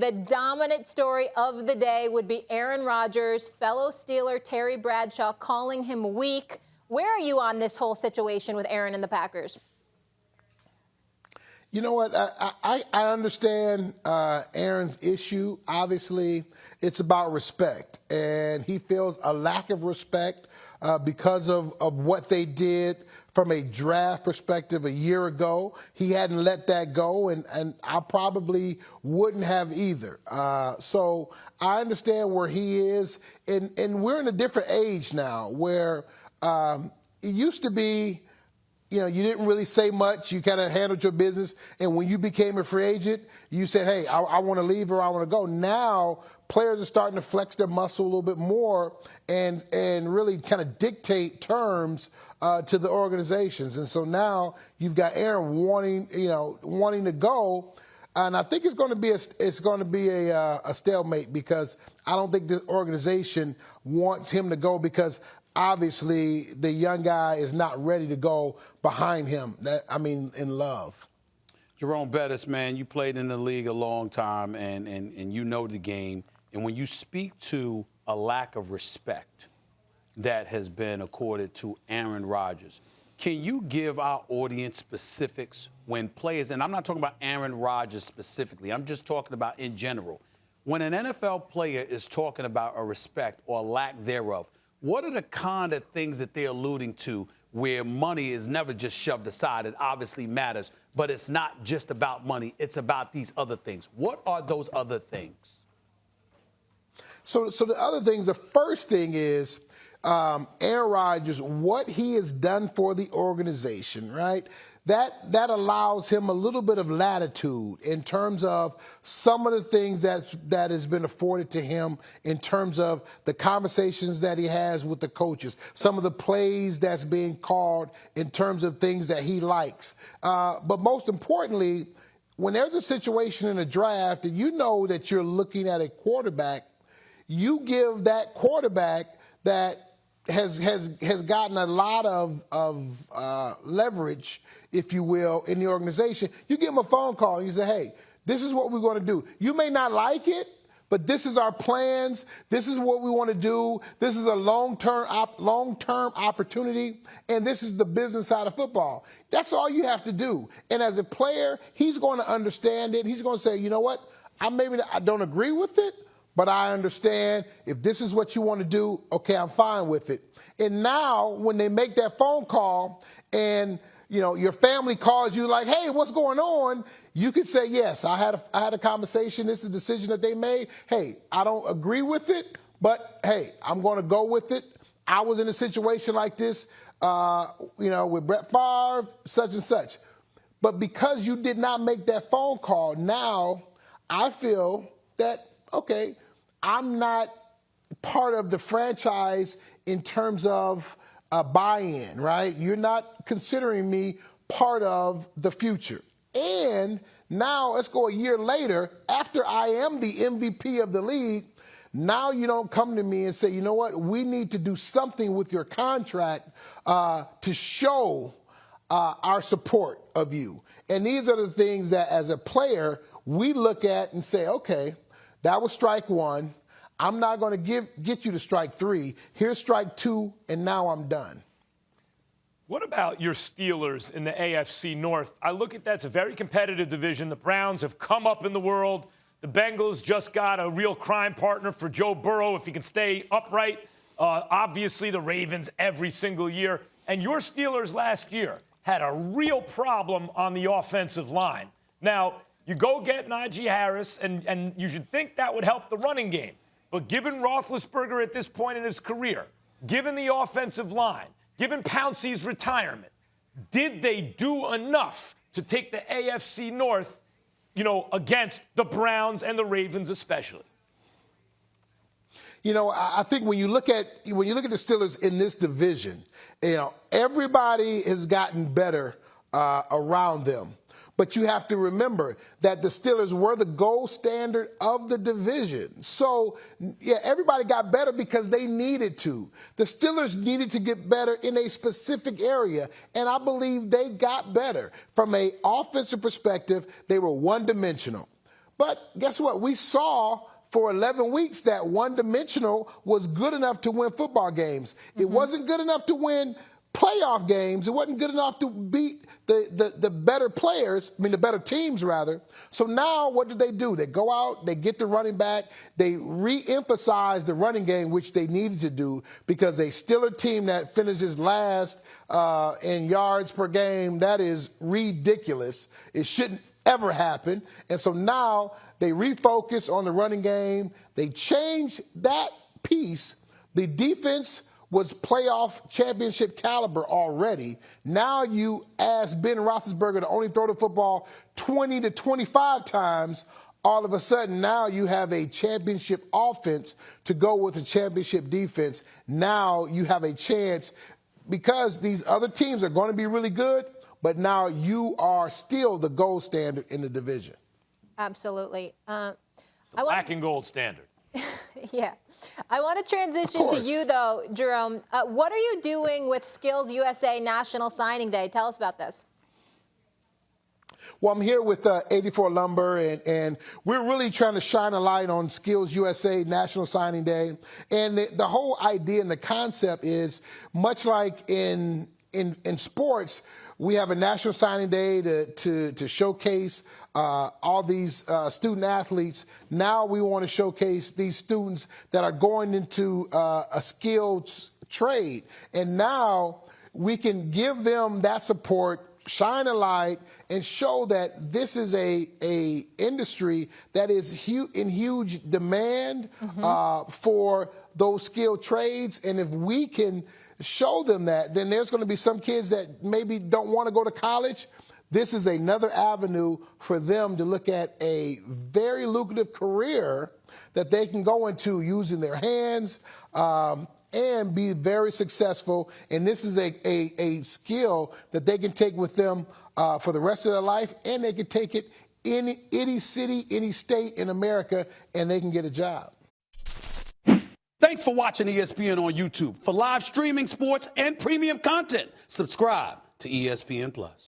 The dominant story of the day would be Aaron Rodgers, fellow Steeler Terry Bradshaw calling him weak. Where are you on this whole situation with Aaron and the Packers? You know what? I understand Aaron's issue. Obviously, it's about respect, and he feels a lack of respect because of what they did from a draft perspective a year ago. He hadn't let that go, and I probably wouldn't have either. So I understand where he is, and we're in a different age now where it used to be, you know, you didn't really say much. You kind of handled your business. And when you became a free agent, you said, hey, I want to leave or I want to go. Now, players are starting to flex their muscle a little bit more and really kind of dictate terms to the organizations. And so now you've got Aaron wanting to go. And I think it's going to be a stalemate because I don't think the organization wants him to go because obviously the young guy is not ready to go behind him. In love. Jerome Bettis, man, you played in the league a long time and you know the game. And when you speak to a lack of respect that has been accorded to Aaron Rodgers, can you give our audience specifics when players, and I'm not talking about Aaron Rodgers specifically, I'm just talking about in general. When an NFL player is talking about a respect or lack thereof, what are the kind of things that they're alluding to where money is never just shoved aside? It obviously matters, but it's not just about money. It's about these other things. What are those other things? So the other things, the first thing is Aaron Rodgers, what he has done for the organization, right? That allows him a little bit of latitude in terms of some of the things that has been afforded to him in terms of the conversations that he has with the coaches, some of the plays that's being called in terms of things that he likes. But most importantly, when there's a situation in a draft and you know that you're looking at a quarterback, you give that quarterback that has gotten a lot of leverage, if you will, in the organization. You give him a phone call and you say, hey, this is what we're going to do. You may not like it, but this is our plans. This is what we want to do. This is a long-term opportunity, and this is the business side of football. That's all you have to do. And as a player, he's going to understand it. He's going to say, you know what, I don't agree with it, but I understand if this is what you want to do, okay, I'm fine with it. And now when they make that phone call and your family calls you like, hey, what's going on? You could say, yes, I had a conversation. This is a decision that they made. Hey, I don't agree with it, but hey, I'm going to go with it. I was in a situation like this, with Brett Favre, such and such. But because you did not make that phone call, now I feel that, okay, I'm not part of the franchise in terms of a buy-in, right? You're not considering me part of the future. And now let's go a year later, after I am the MVP of the league, now you don't come to me and say, you know what, we need to do something with your contract to show our support of you. And these are the things that as a player, we look at and say, okay, that was strike one. I'm not going to get you to strike three. Here's strike two, and now I'm done. What about your Steelers in the AFC North? I look at that. It's a very competitive division. The Browns have come up in the world. The Bengals just got a real crime partner for Joe Burrow if he can stay upright. Obviously, the Ravens every single year. And your Steelers last year had a real problem on the offensive line. Now, you go get Najee Harris, and you should think that would help the running game. But given Roethlisberger at this point in his career, given the offensive line, given Pouncey's retirement, did they do enough to take the AFC North, against the Browns and the Ravens especially? I think when you look at the Steelers in this division, everybody has gotten better around them. But you have to remember that the Steelers were the gold standard of the division. So, yeah, everybody got better because they needed to. The Steelers needed to get better in a specific area, and I believe they got better. From an offensive perspective, they were one-dimensional. But guess what? We saw for 11 weeks that one-dimensional was good enough to win football games. It wasn't good enough to win playoff games. It wasn't good enough to beat the better players, the better teams, rather. So now what do? They go out, they get the running back, they re-emphasize the running game, which they needed to do because a Steelers team that finishes last in yards per game, that is ridiculous. It shouldn't ever happen. And so now they refocus on the running game. They change that piece. The defense was playoff championship caliber already. Now you ask Ben Roethlisberger to only throw the football 20 to 25 times. All of a sudden, now you have a championship offense to go with a championship defense. Now you have a chance because these other teams are going to be really good, but now you are still the gold standard in the division. Absolutely. Black and gold standard. Yeah. I want to transition to you, though, Jerome. What are you doing with SkillsUSA National Signing Day? Tell us about this. Well, I'm here with 84 Lumber, and we're really trying to shine a light on SkillsUSA National Signing Day. And the whole idea and the concept is much like in sports, we have a National Signing Day to showcase all these student athletes. Now we want to showcase these students that are going into a skilled trade. And now we can give them that support, shine a light, and show that this is a industry that is in huge demand for those skilled trades. And if we can show them that, then there's going to be some kids that maybe don't want to go to college. This is another avenue for them to look at a very lucrative career that they can go into using their hands and be very successful. And this is a skill that they can take with them for the rest of their life, and they can take it in any city, any state in America, and they can get a job. Thanks for watching ESPN on YouTube. For live streaming, sports, and premium content, subscribe to ESPN+.